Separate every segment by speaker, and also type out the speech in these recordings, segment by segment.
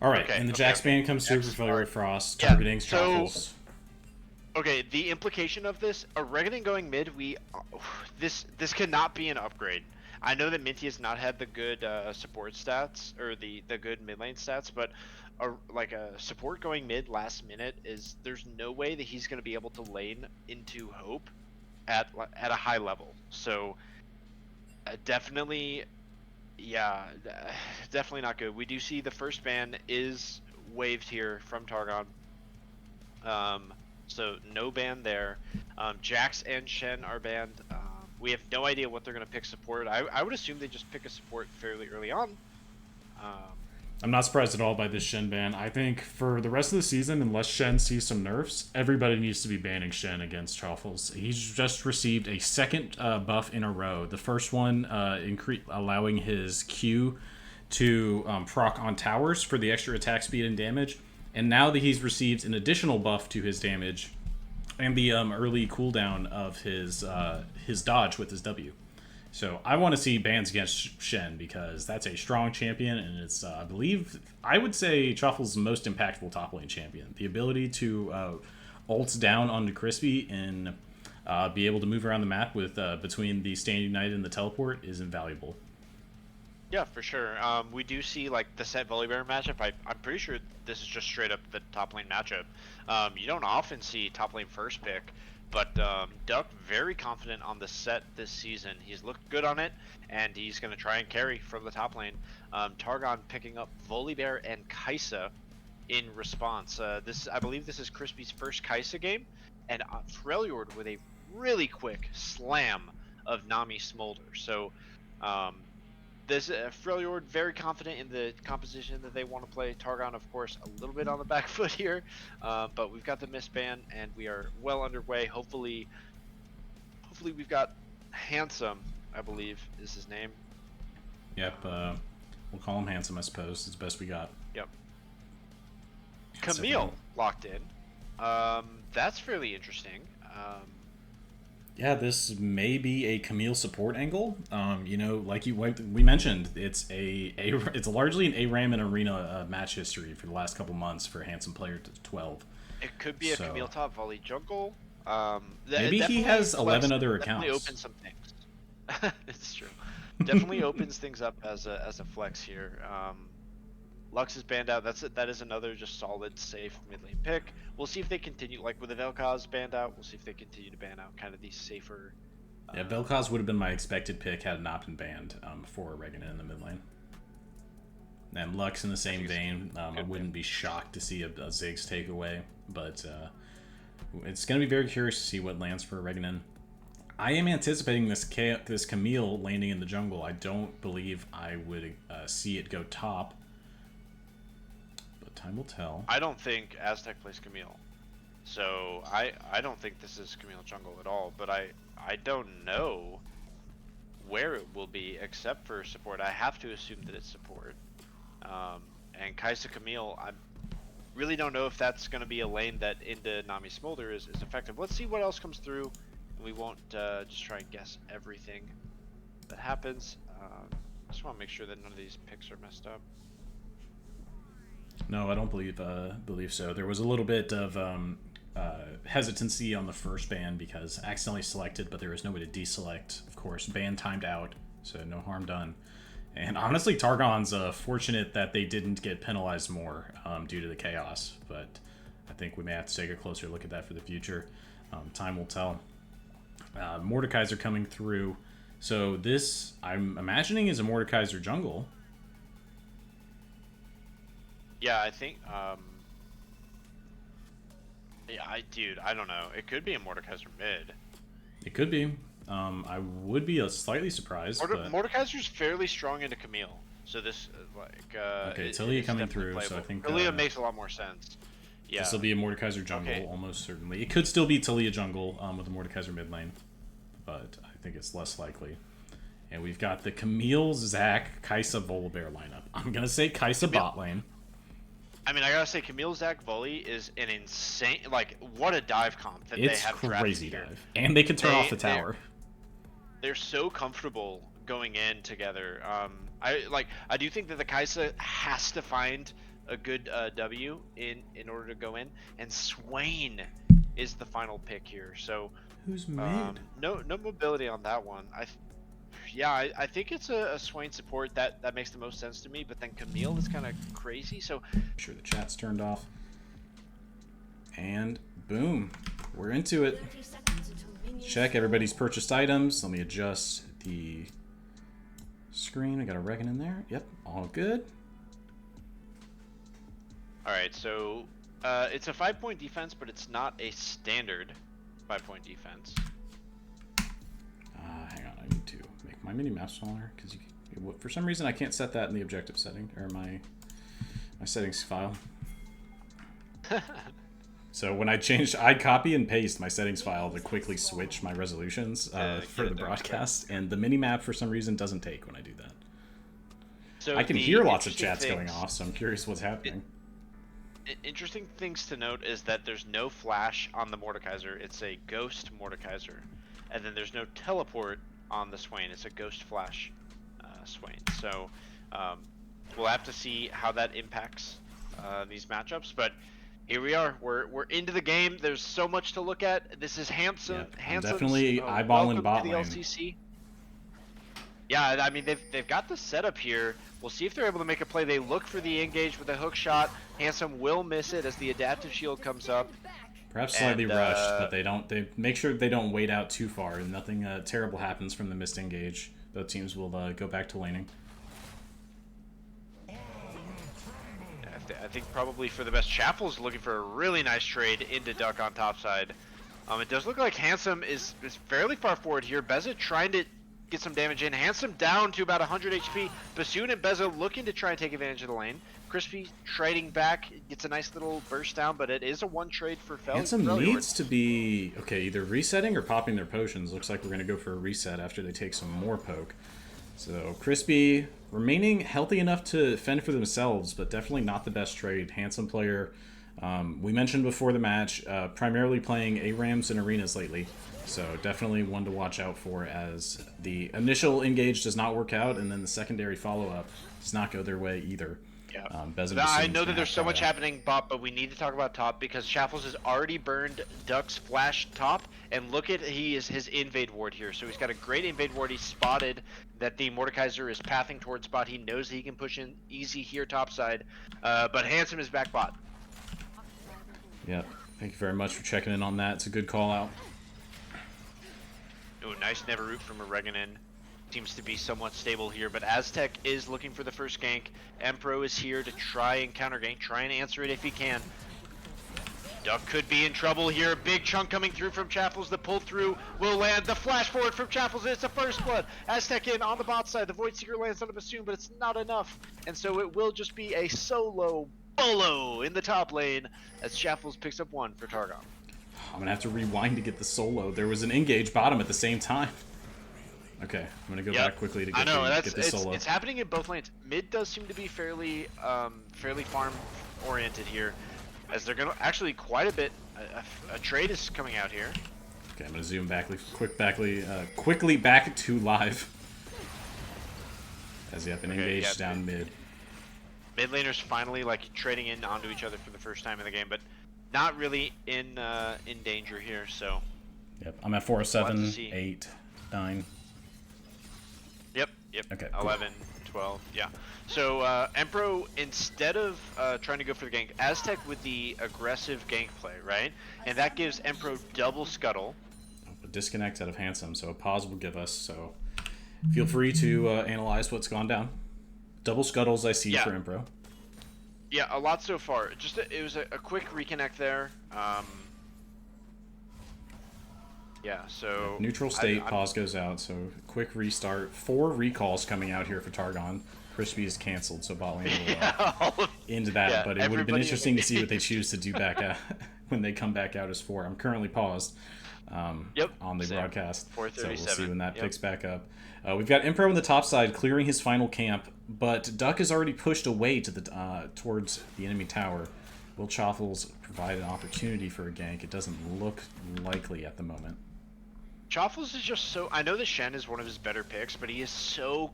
Speaker 1: All right,
Speaker 2: Okay,
Speaker 1: and the
Speaker 2: okay,
Speaker 1: Jax
Speaker 2: okay.
Speaker 1: ban comes through for
Speaker 2: Jax
Speaker 1: Failure
Speaker 2: are
Speaker 1: Frost,
Speaker 2: yeah.
Speaker 1: targeting
Speaker 2: So
Speaker 1: Shuffles.
Speaker 2: okay, the implication of this, a Reganing going mid, this cannot be an upgrade. I know that Minty has not had the good support stats or the good mid lane stats, but like a support going mid last minute is there's no way that he's going to be able to lane into Hope at a high level. So definitely, yeah, definitely not good. We do see the first ban is waived here from Targon. Um, so no ban there. Jax and Shen are banned. We have no idea what they're going to pick support. I would assume they just pick a support fairly early on. Um,
Speaker 1: I'm not surprised at all by this Shen ban. I think for the rest of the season, unless Shen sees some nerfs, everybody needs to be banning Shen against Truffles. He's just received a second buff in a row. The first one allowing his Q to proc on towers for the extra attack speed and damage. And now that he's received an additional buff to his damage and the early cooldown of his dodge with his W. So I want to see bans against Shen because that's a strong champion, and it's I believe I would say Truffle's most impactful top lane champion. The ability to ult down onto Crispy and be able to move around the map with between the Stand United and the teleport is invaluable.
Speaker 2: yeah, for sure. We do see like the set Volibear matchup. I'm pretty sure this is just straight up the top lane matchup. You don't often see top lane first pick, but Duck very confident on the set this season. He's looked good on it, and he's going to try and carry from the top lane. Targon picking up Volibear and Kai'Sa in response. I believe this is Crispy's first Kai'Sa game, and Freljord with a really quick slam of Nami Smolder. So um, this Freljord very confident in the composition that they want to play. Targon, of course, a little bit on the back foot here, but we've got the misban, and we are well underway. Hopefully we've got Handsome, I believe is his name.
Speaker 1: Yep, we'll call him Handsome, I suppose. It's the best we got.
Speaker 2: Yep.
Speaker 1: That's
Speaker 2: Camille
Speaker 1: everything.
Speaker 2: locked in. That's fairly interesting.
Speaker 1: Yeah, this may be a Camille support angle. Like we mentioned, it's largely an ARAM and arena match history for the last couple months for Handsome Player to 12.
Speaker 2: It could be a
Speaker 1: So
Speaker 2: Camille top volley jungle.
Speaker 1: maybe he has 11 other
Speaker 2: Definitely
Speaker 1: accounts.
Speaker 2: opens some things. It's true. Definitely opens things up as a flex here. Lux is banned out. That is another just solid, safe mid lane pick. We'll see if they continue, like with the Vel'Koz banned out. We'll see if they continue to ban out kind of these safer.
Speaker 1: Yeah, Vel'Koz would have been my expected pick had it not been banned for Oregon in the mid lane. And Lux in the same vein, I wouldn't be shocked to see a Ziggs takeaway, but it's going to be very curious to see what lands for Oregon. I am anticipating this Camille landing in the jungle. I don't believe I would see it go top, but time will tell.
Speaker 2: I don't think Aztec plays Camille, so I don't think this is Camille jungle at all. But I don't know where it will be except for support. I have to assume that it's support. And Kai'Sa Camille, I really don't know if that's going to be a lane that into Nami Smolder is effective. Let's see what else comes through. We won't just try and guess everything that happens. I just want to make sure that none of these picks are messed up.
Speaker 1: No, I don't believe so. There was a little bit of hesitancy on the first ban because accidentally selected, but there was no way to deselect. Of course, ban timed out, so no harm done. And honestly, Targon's fortunate that they didn't get penalized more due to the chaos, but I think we may have to take a closer look at that for the future. Time will tell. Mordekaiser coming through. So this, I'm imagining, is a Mordekaiser jungle.
Speaker 2: Yeah, I think. Yeah, I don't know. It could be a Mordekaiser mid.
Speaker 1: It could be. I would be slightly surprised.
Speaker 2: Mordekaiser's fairly strong into Camille, so this
Speaker 1: okay, Tillia coming through,
Speaker 2: playable.
Speaker 1: so I think
Speaker 2: Tillia makes a lot more sense. Yeah,
Speaker 1: this will be a Mordekaiser jungle, almost certainly. It could still be Tillia jungle with a Mordekaiser mid lane, but I think it's less likely. And we've got the Camille, Zac, Kai'Sa, Volibear lineup. I'm gonna say Kai'Sa bot lane.
Speaker 2: I mean, I gotta say, Camille Zac Volley is an insane, like, what a dive comp that they have drafted. It's
Speaker 1: crazy dive. And they can turn off the tower.
Speaker 2: They're so comfortable going in together. I do think that the Kai'Sa has to find a good W in order to go in, and Swain is the final pick here. So
Speaker 1: Who's mid?
Speaker 2: no mobility on that one. I think it's a Swain support that makes the most sense to me. But then Camille is kind of crazy. So
Speaker 1: Make sure the chat's turned off. And boom, we're into it. Check everybody's purchased items. Let me adjust the screen. I got a Regan in there. Yep, all good.
Speaker 2: all right, so it's a 5-point defense, but it's not a standard 5-point defense.
Speaker 1: Hang on, I need to make my mini map smaller because for some reason I can't set that in the objective setting or my settings file. So when I copy and paste my settings file to quickly switch my resolutions for the broadcast, and the mini map for some reason doesn't take when I do that.
Speaker 2: So
Speaker 1: I can hear lots of chats going off, so I'm curious what's happening.
Speaker 2: Interesting things to note is that there's no flash on the Mordekaiser. It's a ghost Mordekaiser. And then there's no teleport on the Swain. It's a ghost flash Swain. So we'll have to see how that impacts these matchups. But here we are. We're into the game. There's so much to look at. This is Handsome.
Speaker 1: Yep,
Speaker 2: Handsome.
Speaker 1: definitely eyeballing bot
Speaker 2: to the
Speaker 1: lane.
Speaker 2: LCC. Yeah, I mean they've got the setup here. We'll see if they're able to make a play. They look for the engage with a hook shot. Handsome will miss it as the adaptive shield comes up.
Speaker 1: Perhaps slightly rushed, but they make sure they don't wait out too far and nothing terrible happens from the missed engage. Both teams will go back to laning.
Speaker 2: I think probably for the best. Chaffle's looking for a really nice trade into Duck on top side. It does look like Handsome is fairly far forward here. Beza trying to get some damage in. Handsome down to about 100 HP. Bassoon and Beza looking to try and take advantage of the lane. Crispy trading back, gets a nice little burst down, but it is a one trade for Fel.
Speaker 1: Handsome needs to be, either resetting or popping their potions. Looks like we're going to go for a reset after they take some more poke. So Crispy remaining healthy enough to fend for themselves, but definitely not the best trade. Handsome player. We mentioned before the match, primarily playing ARAMs and arenas lately. So definitely one to watch out for, as the initial engage does not work out, and then the secondary follow-up does not go their way either.
Speaker 2: Yeah.
Speaker 1: I
Speaker 2: know that there's so much happening, bot, but we need to talk about top because Shaffles has already burned Duck's flash top, and look at his invade ward here. So he's got a great invade ward. He spotted that the Mordekaiser is pathing towards bot. He knows that he can push in easy here topside, but Handsome is back bot.
Speaker 1: Yep. Thank you very much for checking in on that. It's a good call out.
Speaker 2: Oh, nice never root from a Reganin. Seems to be somewhat stable here, but Aztec is looking for the first gank. Empro is here to try and counter gank, try and answer it if he can. Duck could be in trouble here. Big chunk coming through from Chaffles. The pull through will land. The flash forward from Chaffles. It's a first blood. Aztec in on the bot side. The Void Seeker lands on a Bassoon, but it's not enough. And so it will just be a solo bolo in the top lane as Chaffles picks up one for Targon.
Speaker 1: I'm going to have to rewind to get the solo. There was an engage bottom at the same time. Okay, I'm going to go back quickly to get the solo.
Speaker 2: It's happening in both lanes. Mid does seem to be fairly farm oriented here, as they're going to actually quite a bit. A trade is coming out here.
Speaker 1: Okay, I'm going to zoom back quickly back to live. As yep, an engage down mid.
Speaker 2: Mid laners finally trading in onto each other for the first time in the game, but not really in danger here. So.
Speaker 1: Yep, I'm at 407, 8, 9.
Speaker 2: Yep.
Speaker 1: Okay,
Speaker 2: 11, 12, yeah. So Empro, instead of trying to go for the gank, Aztec with the aggressive gank play, right? And that gives Empro double scuttle.
Speaker 1: A disconnect out of Handsome, so a pause will give us. So feel free to analyze what's gone down. Double scuttles I see for Empro.
Speaker 2: Yeah, a lot so far. Just it was a quick reconnect there. Yeah, so
Speaker 1: neutral state, pause goes out, so quick restart. 4 recalls coming out here for Targon. Crispy is canceled, so bot lane will into that, but it would have been interesting to see what they choose to do back out when they come back out as 4. I'm currently paused on the broadcast, so we'll see when that picks back up. We've got Empro on the top side clearing his final camp, but Duck is already pushed away to the towards the enemy tower. Will Chaffles provide an opportunity for a gank? It doesn't look likely at the moment.
Speaker 2: Chaffles is just so. I know the Shen is one of his better picks, but he is so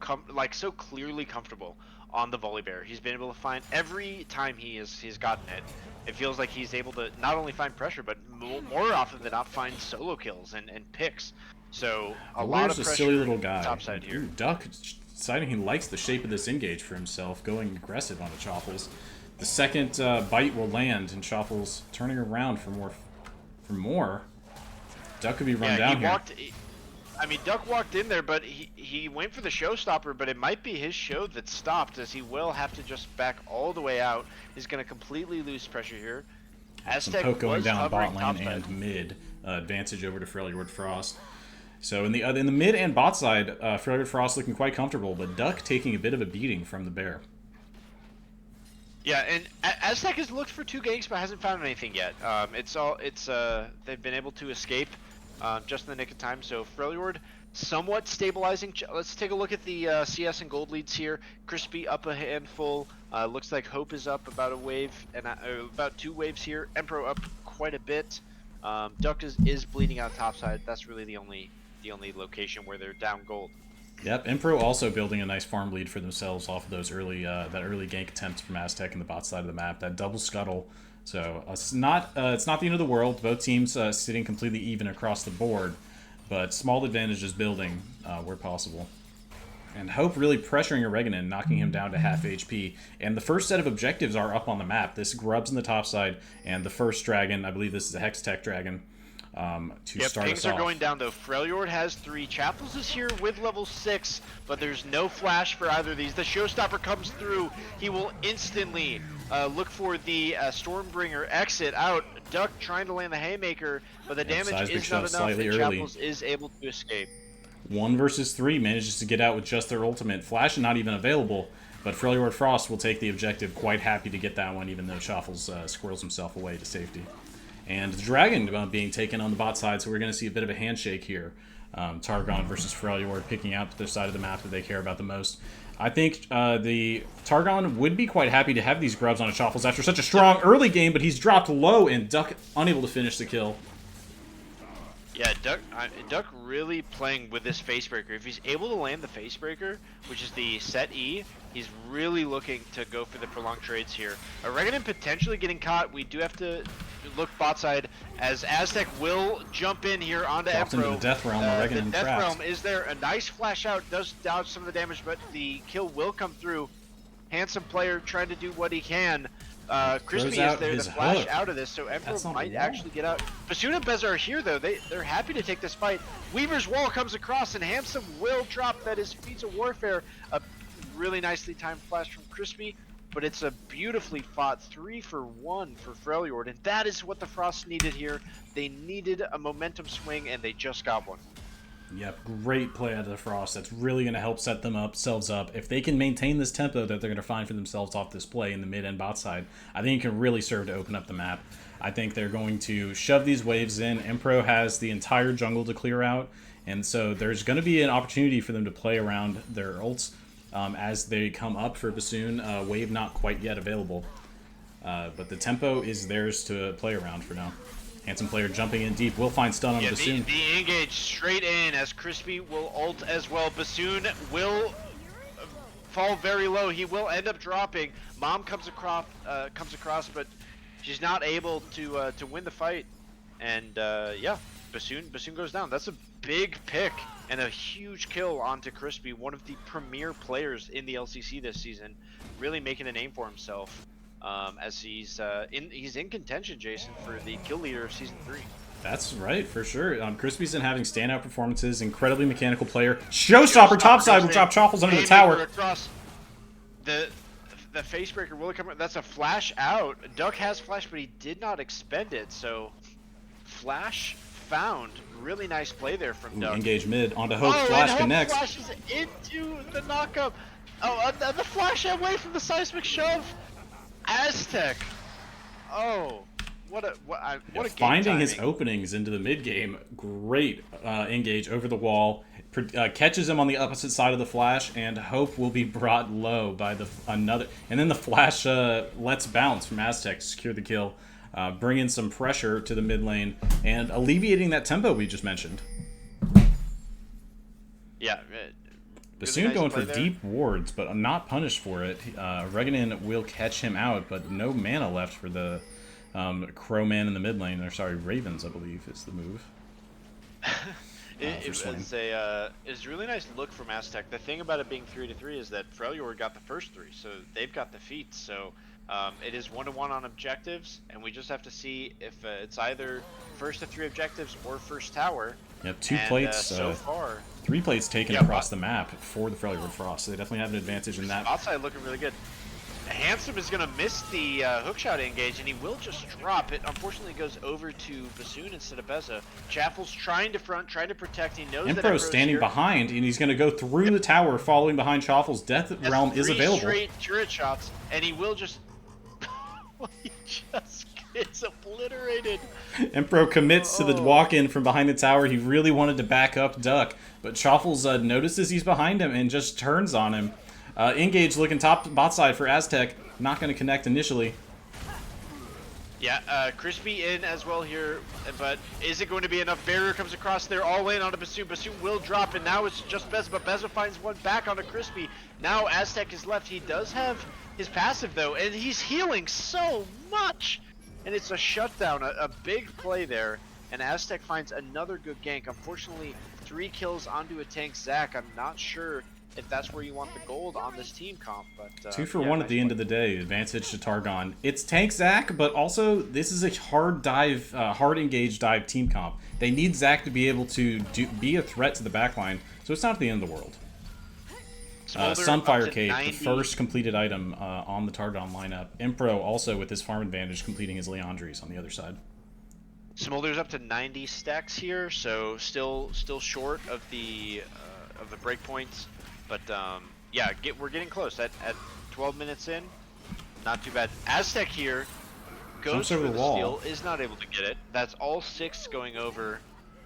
Speaker 2: so clearly comfortable on the Volibear. He's been able to find every time he's gotten it. It feels like he's able to not only find pressure, but more often than not find solo kills and picks. So a lot of pressure.
Speaker 1: A silly little guy.
Speaker 2: Topside here.
Speaker 1: Ooh, Duck deciding he likes the shape of this engage for himself, going aggressive on the Chaffles. The second bite will land, and Chaffles turning around for more. Duck could be run down here.
Speaker 2: I mean, Duck walked in there, but he went for the showstopper, but it might be his show that stopped, as he will have to just back all the way out. He's going to completely lose pressure here.
Speaker 1: Aztec poke going down bot lane and mid. Advantage over to Freljord Frost. So in the mid and bot side, Freljord Frost looking quite comfortable, but Duck taking a bit of a beating from the bear.
Speaker 2: Yeah, and Aztec has looked for 2 ganks, but hasn't found anything yet. They've been able to escape just in the nick of time. So Freljord somewhat stabilizing. Let's take a look at the CS and gold leads here. Crispy up a handful. Looks like Hope is up about a wave and about 2 waves here. Empro up quite a bit. Duck is bleeding out topside. That's really the only location where they're down gold.
Speaker 1: Yep, Impro also building a nice farm lead for themselves off of those early early gank attempts from Aztec in the bot side of the map. That double scuttle. So it's not the end of the world. Both teams sitting completely even across the board, but small advantages building where possible. And Hope really pressuring Oreganon, knocking him down to half HP. And the first set of objectives are up on the map. This Grubs in the top side, and the first dragon, I believe this is a Hex Tech dragon, to start us off.
Speaker 2: Pings are going down though. Freljord has 3. Chapples is here with level 6, but there's no flash for either of these. The showstopper comes through. He will instantly look for the Stormbringer exit out. Duck trying to land the haymaker, but the damage is not enough, and Chapples is able to escape.
Speaker 1: 1 versus 3 manages to get out with just their ultimate. Flash not even available, but Freljord Frost will take the objective, quite happy to get that one, even though Chaffles squirrels himself away to safety. And the Dragon being taken on the bot side, so we're going to see a bit of a handshake here. Targon versus Freljord picking out their side of the map that they care about the most. I think the Targon would be quite happy to have these Grubs on a Chaffles after such a strong early game, but he's dropped low, and Duck unable to finish the kill.
Speaker 2: Yeah, Duck really playing with this Facebreaker. If he's able to land the Facebreaker, which is the set E, he's really looking to go for the prolonged trades here. Oreganon potentially getting caught. We do have to look bot side, as Aztec will jump in here onto
Speaker 1: Dropped
Speaker 2: Empro.
Speaker 1: into the Death Realm. Oreganon
Speaker 2: the Death
Speaker 1: trapped.
Speaker 2: Realm is there. A nice flash out, does dodge some of the damage, but the kill will come through. Handsome player trying to do what he can. Crispy is there to flash out of this, so Empro might actually get out. Basuna and Bez are here though. They're happy to take this fight. Weaver's Wall comes across, and Handsome will drop. That is Feats of Warfare. A really nicely timed flash from Crispy, but it's a beautifully fought 3 for 1 for Freljord, and that is what the Frost needed here. They needed a momentum swing, and they just got one.
Speaker 1: Yep, great play out of the Frost. That's really going to help set themselves up. If they can maintain this tempo that they're going to find for themselves off this play in the mid and bot side, I think it can really serve to open up the map. I think they're going to shove these waves in. Empro has the entire jungle to clear out, and so there's going to be an opportunity for them to play around their ults as they come up for Bassoon. Wave not quite yet available, but the tempo is theirs to play around for now. Handsome player jumping in deep will find stun on Bassoon.
Speaker 2: The engage straight in as Crispy will ult as well. Bassoon will fall very low. He will end up dropping. Mom comes across, but she's not able to win the fight. And yeah, Bassoon goes down. That's a big pick and a huge kill onto Crispy, one of the premier players in the LCC this season, really making a name for himself. As he's in contention, Jason, for the kill leader of Season 3.
Speaker 1: That's right, for sure. Crispy's been having standout performances, incredibly mechanical player. Showstopper topside will drop Chaffles under the tower.
Speaker 2: Across. The Facebreaker will come. That's a flash out. Duck has flash, but he did not expend it, so flash found. Really nice play there from Duck.
Speaker 1: Engage mid onto Hope. Flash connects.
Speaker 2: Flashes into the knockup. Oh, the flash away from the seismic shove. Aztec. Oh, what a game
Speaker 1: finding
Speaker 2: timing.
Speaker 1: His openings into the mid game. Great engage over the wall. Catches him on the opposite side of the flash, and Hope will be brought low by another. And then the flash lets bounce from Aztec to secure the kill, bringing some pressure to the mid lane and alleviating that tempo we just mentioned.
Speaker 2: Yeah.
Speaker 1: Bassoon
Speaker 2: nice
Speaker 1: going
Speaker 2: play
Speaker 1: for
Speaker 2: there.
Speaker 1: deep wards, but not punished for it. Reganin will catch him out, but no mana left for the Crowman in the mid lane. Or sorry, Ravens, I believe, is the move.
Speaker 2: It's a really nice look from Aztec. The thing about it being 3-3 is that Freljord got the first 3, so they've got the feats. So it is 1-1 on objectives, and we just have to see if it's either first to 3 objectives or first tower.
Speaker 1: Yep, 2
Speaker 2: and,
Speaker 1: plates.
Speaker 2: so far,
Speaker 1: 3 plates taken across the map for the Freljord Frost. So they definitely have an advantage in that.
Speaker 2: Outside looking really good. Handsome is going to miss the hookshot engage, and he will just drop it. Unfortunately, it goes over to Bassoon instead of Beza. Chaffle's trying to front, trying to protect. He knows that
Speaker 1: Empro's standing behind, and he's going to go through the tower, following behind Chaffle's. Death Realm is available.
Speaker 2: 3 straight turret shots, and he will just... he just gets obliterated.
Speaker 1: Empro commits to the walk-in from behind the tower. He really wanted to back up Duck, but Chaffles notices he's behind him and just turns on him. Engage looking bot side for Aztec. Not going to connect initially.
Speaker 2: Yeah, Crispy in as well here, but is it going to be enough? Barrier comes across there, all in onto Bassoon. Bassoon will drop, and now it's just Beza, but Beza finds one back onto Crispy. Now Aztec is left. He does have his passive, though, and he's healing so much. And it's a shutdown, a big play there, and Aztec finds another good gank. Unfortunately, 3 kills onto a tank Zac. I'm not sure if that's where you want the gold on this team comp, but
Speaker 1: 2 for 1 at the end of the day. Advantage to Targon. It's tank Zac, but also this is a hard dive, hard engage dive team comp. They need Zac to be able to be a threat to the backline, so it's not the end of the world. Sunfire Cape, the first completed item on the Targon lineup. Empro also with his farm advantage completing his Leandries on the other side.
Speaker 2: Smolder's up to 90 stacks here, so still short of the breakpoints. But yeah, we're getting close. At 12 minutes in, not too bad. Aztec here goes for the steal, is not able to get it. That's all 6 going over.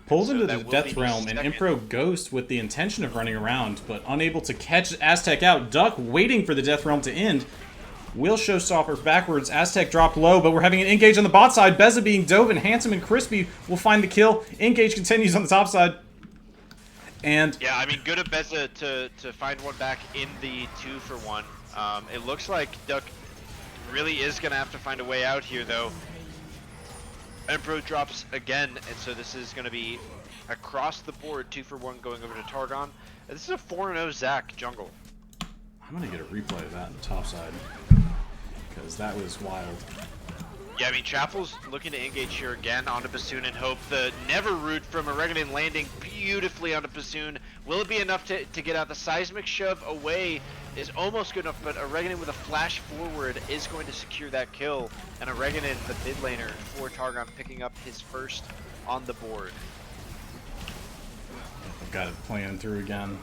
Speaker 1: Pulls into the Death Realm, and Empro Ghost with the intention of running around, but unable to catch Aztec out. Duck waiting for the Death Realm to end. Will showstopper backwards. Aztec dropped low, but we're having an engage on the bot side. Beza being dove, and Handsome and Crispy will find the kill. Engage continues on the top side. And
Speaker 2: yeah, I mean, good of Beza to find one back in the 2 for 1. It looks like Duck really is going to have to find a way out here, though. Empro drops again, and so this is going to be across the board 2 for 1 going over to Targon. This is a 4-0 Zac jungle.
Speaker 1: I'm going to get a replay of that on the top side, because that was wild.
Speaker 2: Yeah, I mean, Chaffle's looking to engage here again onto Bassoon and hope. The never root from Oreganin landing beautifully onto Bassoon. Will it be enough to get out? The seismic shove away is almost good enough, but Oreganin with a flash forward is going to secure that kill. And Oreganin, the mid laner for Targon, picking up his first on the board.
Speaker 1: I've got it playing through again.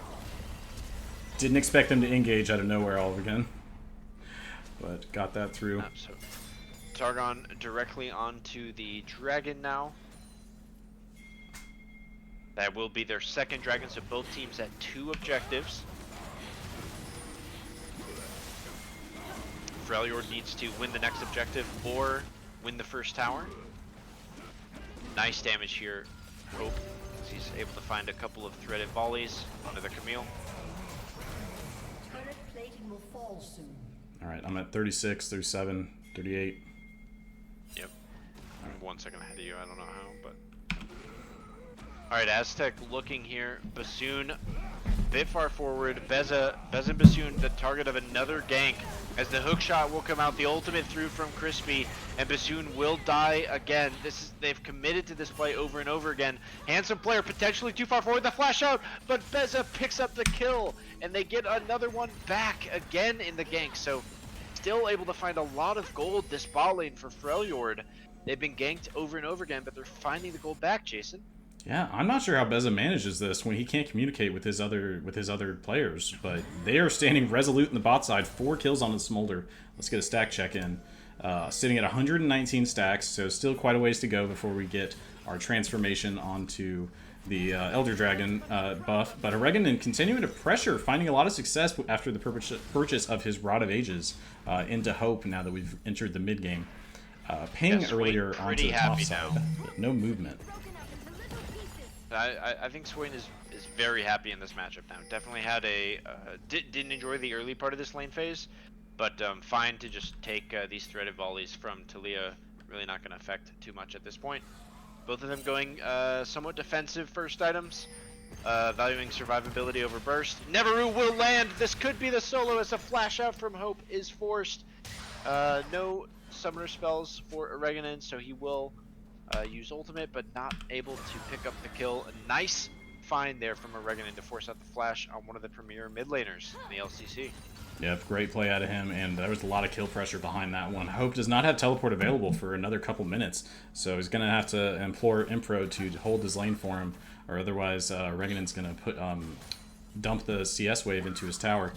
Speaker 1: Didn't expect them to engage out of nowhere all again, but got that through.
Speaker 2: So Targon directly onto the dragon now. That will be their second dragon, so both teams at 2 objectives. Freljord needs to win the next objective or win the first tower. Nice damage here. Hope he's able to find a couple of threaded volleys onto the Camille.
Speaker 3: Turret plating will fall soon.
Speaker 1: Alright, I'm at 36, 37, 38.
Speaker 2: Yep. I'm 1 second ahead of you. I don't know how, but. Alright, Aztec looking here. Bassoon, a bit far forward. Beza and Bassoon, the target of another gank. As the hook shot will come out, the ultimate through from Crispy, and Bassoon will die again. They've committed to this play over and over again. Handsome player potentially too far forward, the flash out, but Beza picks up the kill, and they get another one back again in the gank. So still able to find a lot of gold this bot lane for Freljord. They've been ganked over and over again, but they're finding the gold back, Jason.
Speaker 1: Yeah, I'm not sure how Beza manages this when he can't communicate with his other players, but they are standing resolute in the bot side. 4 kills on the Smolder. Let's get a stack check in. Sitting at 119 stacks, so still quite a ways to go before we get our transformation onto the Elder Dragon buff. But Oreganin continuing to pressure, finding a lot of success after the purchase of his Rod of Ages into Hope now that we've entered the mid game. Ping earlier onto the top side, but no movement.
Speaker 2: I think Swain is very happy in this matchup now. Definitely had a didn't enjoy the early part of this lane phase, but fine to just take these threaded volleys from Talia. Really not going to affect too much at this point. Both of them going somewhat defensive first items, valuing survivability over burst. Neveru will land. This could be the solo as a flash out from Hope is forced. No summoner spells for Oreganon, so he will use ultimate, but not able to pick up the kill. A nice find there from Oreganon to force out the flash on one of the premier mid laners in the LCC.
Speaker 1: Yep, great play out of him, and there was a lot of kill pressure behind that one. Hope does not have teleport available for another couple minutes, so he's going to have to implore Impro to hold his lane for him, or otherwise Reganon's going to put dump the CS wave into his tower.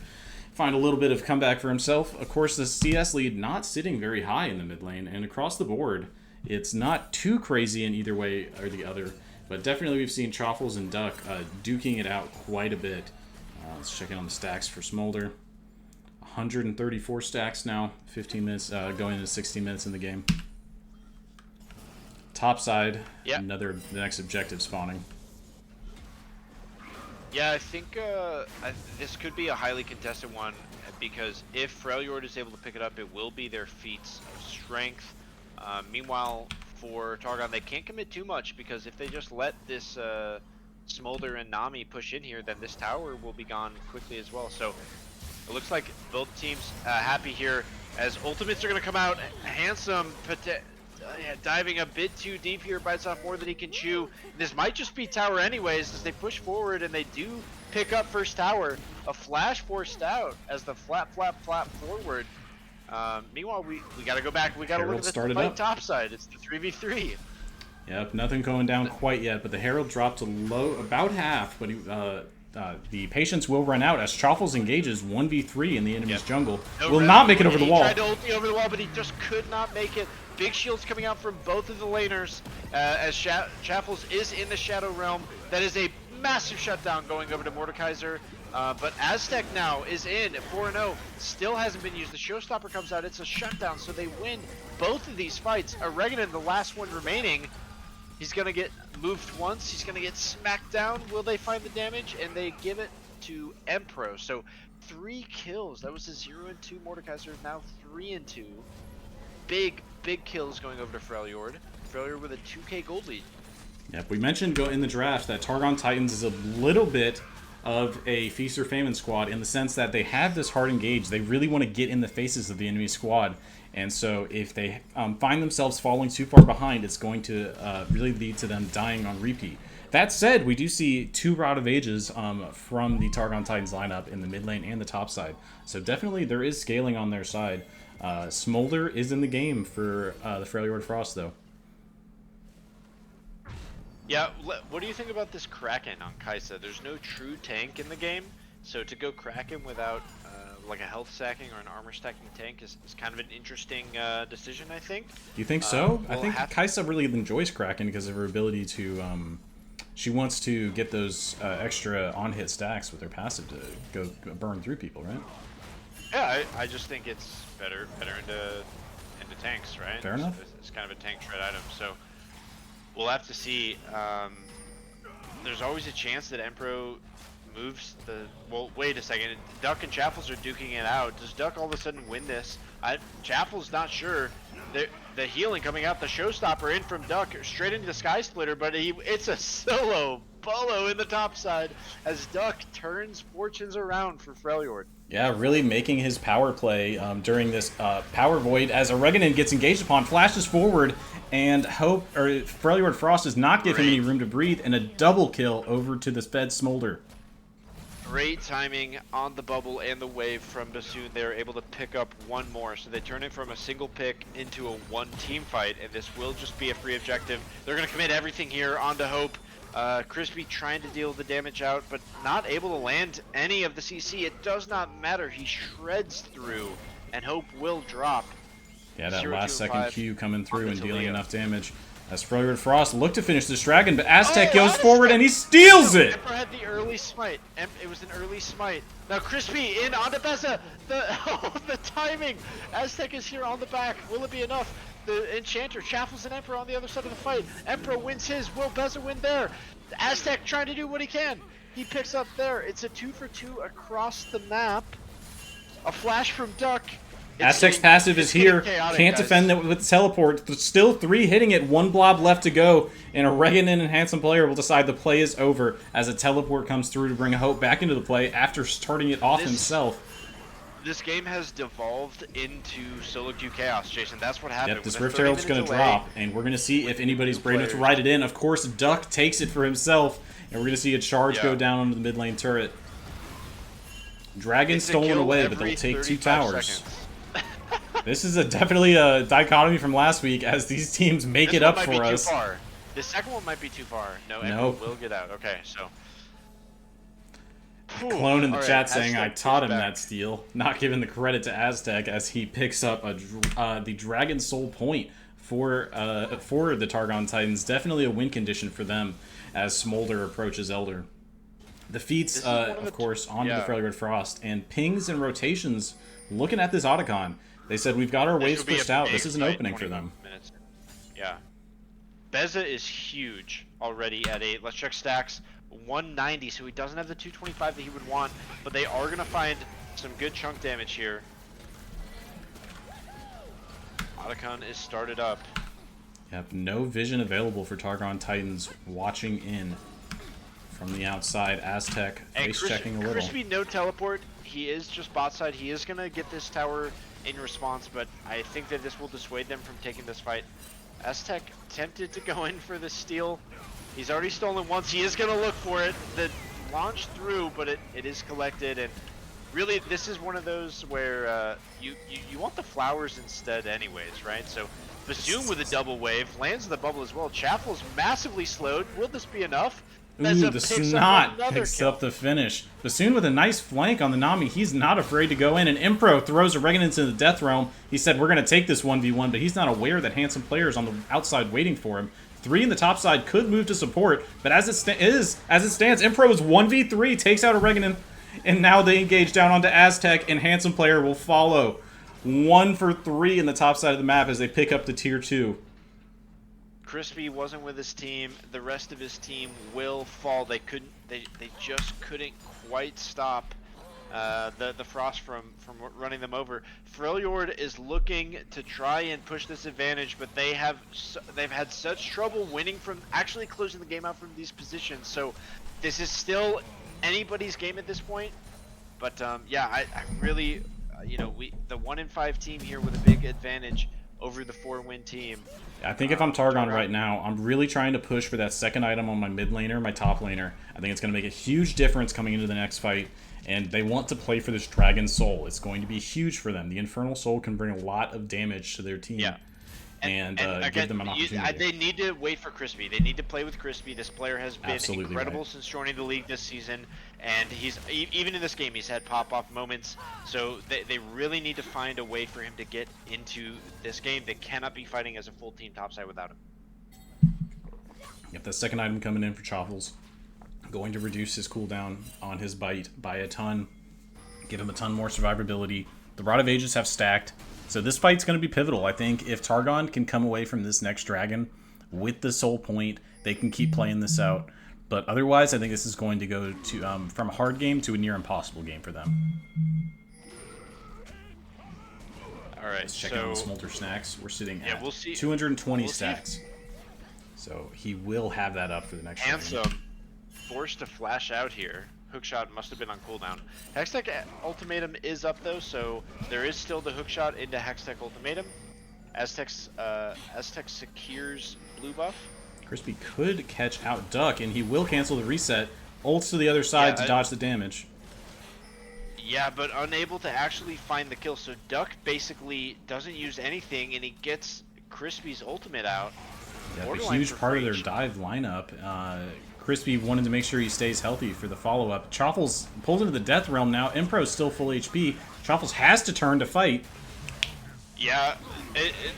Speaker 1: Find a little bit of comeback for himself. Of course, the CS lead not sitting very high in the mid lane, and across the board, it's not too crazy in either way or the other, but definitely we've seen Choffles and Duck duking it out quite a bit. Let's check in on the stacks for Smolder. 134 stacks now, 15 minutes, going into 16 minutes in the game. Top side, the next objective spawning.
Speaker 2: Yeah, I think this could be a highly contested one, because if Freljord is able to pick it up, it will be their feats of strength. Meanwhile, for Targon, they can't commit too much, because if they just let this Smolder and Nami push in here, then this tower will be gone quickly as well. So it looks like both teams happy here, as ultimates are going to come out. Handsome diving a bit too deep here, bites off more than he can chew. This might just be tower anyways, as they push forward and they do pick up first tower. A flash forced out as the flap forward. Meanwhile, we got to go back. We got to look at the fight top side. It's the 3v3.
Speaker 1: Yep, nothing going down quite yet, but the Herald dropped to low, about half, but the patience will run out as Choffles engages 1v3 in the enemy's jungle. Will not make it over the wall.
Speaker 2: He tried to ulti over the wall, but he just could not make it. Big shields coming out from both of the laners as Choffles is in the Shadow Realm. That is a massive shutdown going over to Mordekaiser. But Aztec now is in 4-0. Still hasn't been used. The Showstopper comes out. It's a shutdown, so they win both of these fights. Oreganon, the last one remaining, he's going to get moved once. He's going to get smacked down. Will they find the damage? And they give it to Empro. So 3 kills. That was a 0-2 Mordekaiser. Now 3-2. Big kills going over to Freljord. Freljord with a 2k gold lead.
Speaker 1: Yep, we mentioned in the draft that Targon Titans is a little bit of a Feast or Famine squad in the sense that they have this hard engage. They really want to get in the faces of the enemy squad. And so if they find themselves falling too far behind, it's going to really lead to them dying on repeat. That said, we do see 2 Rod of Ages from the Targon Titans lineup in the mid lane and the top side. So definitely there is scaling on their side. Smolder is in the game for the Freljord Frost, though.
Speaker 2: Yeah, what do you think about this Kraken on Kai'Sa? There's no true tank in the game, so to go Kraken without like a health stacking or an armor stacking tank is kind of an interesting decision, I think.
Speaker 1: You think so? I think Kai'Sa really enjoys Kraken because of her ability to... she wants to get those extra on-hit stacks with her passive to go burn through people, right?
Speaker 2: Yeah, I just think it's better into tanks, right?
Speaker 1: Fair enough.
Speaker 2: It's kind of a tank tread item, so we'll have to see. There's always a chance that Empro moves the... Well, wait a second. Duck and Chaffles are duking it out. Does Duck all of a sudden win this? Chaffles not sure. The healing coming out. The Showstopper in from Duck straight into the Sky Splitter, but it's a solo Bolo in the top side as Duck turns fortunes around for Freljord.
Speaker 1: Yeah, really making his power play during this power void as Oreganon gets engaged upon, flashes forward, and Freljord Frost does not give him any room to breathe, and a double kill over to the Fed Smolder.
Speaker 2: Great timing on the bubble and the wave from Bassoon. They were able to pick up one more, so they turn it from a single pick into a one team fight, and this will just be a free objective. They're going to commit everything here onto Hope. Crispy trying to deal the damage out, but not able to land any of the CC. It does not matter. He shreds through, and Hope will drop.
Speaker 1: Yeah, that last second Q coming through and dealing enough damage. As Freljord Frost looked to finish this dragon, but Aztec goes forward and he steals it!
Speaker 2: Emperor had the early smite. It was an early smite. Now Crispy in onto Beza. The timing! Aztec is here on the back. Will it be enough? The Enchanter, Chaffles and Emperor on the other side of the fight. Emperor wins his. Will Beza win there? Aztec trying to do what he can. He picks up there. It's a 2-for-2 across the map. A flash from Duck.
Speaker 1: Aztec's passive is here.
Speaker 2: Chaotic,
Speaker 1: Can't
Speaker 2: guys.
Speaker 1: defend it with the teleport. But still 3 hitting it. 1 blob left to go. And a Reganin and Handsome Player will decide the play is over as a teleport comes through to bring Hope back into the play after starting it off himself.
Speaker 2: This game has devolved into solo queue chaos, Jason. That's what happened.
Speaker 1: Yep, this Rift Herald's going to drop, and we're going to see if anybody's brave enough to ride it in. Of course, Duck takes it for himself, and we're going to see a charge go down onto the mid lane turret. Dragon stolen away, but they'll take 2 towers. This is definitely a dichotomy from last week as these teams make it up for us.
Speaker 2: The second one might be too far. No,
Speaker 1: nope.
Speaker 2: Will get out. Okay, so.
Speaker 1: Clone in the chat saying I taught him that steal, not giving the credit to Aztec as he picks up the Dragon Soul point for the Targon Titans. Definitely a win condition for them as Smolder approaches Elder. The feats, of course, onto the Fairly Red Frost and pings and rotations. Looking at this Otacon, they said we've got our waves pushed out. This is an opening for them.
Speaker 2: Minutes. Yeah, Beza is huge already at 8. Let's check stacks. 190, so he doesn't have the 225 that he would want, but they are going to find some good chunk damage here. Otacon is started up.
Speaker 1: Yep, no vision available for Targon Titans watching in from the outside. Aztec face checking a little.
Speaker 2: Crispy no teleport. He is just bot side. He is going to get this tower in response, but I think that this will dissuade them from taking this fight. Aztec tempted to go in for the steal. He's already stolen once. He is going to look for it. The launch through, but it is collected. And really, this is one of those where you want the flowers instead anyways, right? So Bazoom with a double wave lands in the bubble as well. Chaffle's massively slowed. Will this be enough?
Speaker 1: Ooh, the Snot picks up the finish. Bassoon with a nice flank on the Nami. He's not afraid to go in, and Impro throws a Regan into the Death Realm. He said, we're going to take this 1v1, but he's not aware that Handsome Player is on the outside waiting for him. 3 in the top side could move to support, but as it stands, Impro is 1v3, takes out a Regan, and now they engage down onto Aztec, and Handsome Player will follow. 1 for 3 in the top side of the map as they pick up the tier 2.
Speaker 2: Crispy wasn't with his team. The rest of his team will fall. They couldn't. They just couldn't quite stop the Frost from running them over. Freljord is looking to try and push this advantage, but they've had such trouble winning from actually closing the game out from these positions. So this is still anybody's game at this point. But yeah, I really, the 1-in-5 team here with a big advantage over the 4-win team.
Speaker 1: I think if I'm Targon right now, I'm really trying to push for that second item on my mid laner, my top laner. I think it's going to make a huge difference coming into the next fight, and they want to play for this Dragon Soul. It's going to be huge for them. The Infernal Soul can bring a lot of damage to their team. Yeah. And again, give them an opportunity.
Speaker 2: They need to wait for Crispy. They need to play with Crispy. This player has been incredible since joining the league this season, and he's even in this game he's had pop-off moments. So they really need to find a way for him to get into this game. They cannot be fighting as a full team topside without him.
Speaker 1: Yep, the second item coming in for Choffles. Going to reduce his cooldown on his bite by a ton. Give him a ton more survivability. The Rod of Ages have stacked. So this fight's going to be pivotal. I think if Targon can come away from this next dragon with the soul point, they can keep playing this out. But otherwise, I think this is going to go to from a hard game to a near impossible game for them.
Speaker 2: All right,
Speaker 1: let's check out the Smolder snacks. We're sitting at
Speaker 2: we'll see.
Speaker 1: 220 stacks. So he will have that up for the next
Speaker 2: Handsome forced to flash out here. Hookshot must have been on cooldown. Hextech Ultimatum is up though, so there is still the hookshot into Hextech Ultimatum. Aztec secures blue buff.
Speaker 1: Crispy could catch out Duck, and he will cancel the reset. Ults to the other side to dodge the damage.
Speaker 2: Yeah, but unable to actually find the kill. So Duck basically doesn't use anything, and he gets Crispy's ultimate out.
Speaker 1: Yeah, a huge part of their dive lineup. Crispy wanted to make sure he stays healthy for the follow-up. Choffles pulls into the Death Realm now. Impro's still full HP. Choffles has to turn to fight.
Speaker 2: Yeah,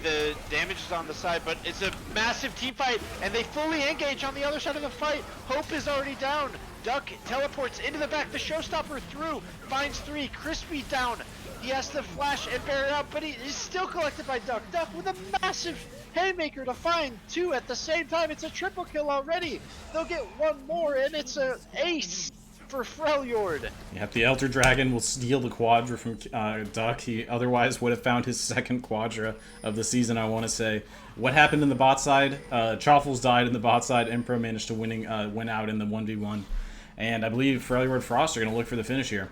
Speaker 2: the damage is on the side, but it's a massive team fight, and they fully engage on the other side of the fight. Hope is already down. Duck teleports into the back. The showstopper through. Finds 3. Crispy down. He has to flash and bear it out, but he's still collected by Duck. Duck with a massive
Speaker 4: haymaker to find 2 at the same time. It's a triple kill already. They'll get 1 more, and it's an ace for Freljord.
Speaker 1: Yep, the Elder Dragon will steal the Quadra from Duck. He otherwise would have found his second Quadra of the season, I want to say. What happened in the bot side? Chaffles died in the bot side. Impro managed to win out in the 1v1. And I believe Freljord Frost are going to look for the finish here.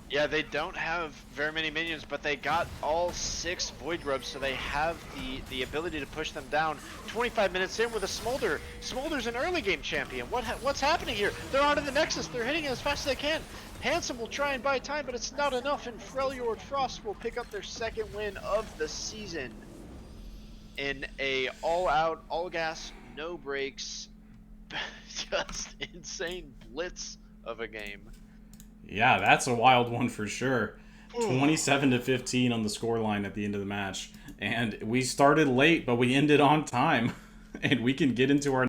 Speaker 2: Yeah, they don't have very many minions, but they got all 6 Void Grubs, so they have the ability to push them down. 25 minutes in with a Smolder. Smolder's an early game champion. What's happening here? They're onto the Nexus. They're hitting it as fast as they can. Handsome will try and buy time, but it's not enough, and Freljord Frost will pick up their second win of the season in a all-out, all-gas, no brakes, just insane blitz of a game.
Speaker 1: Yeah, that's a wild one for sure. 27-15 on the scoreline at the end of the match. And we started late, but we ended on time. And we can get into our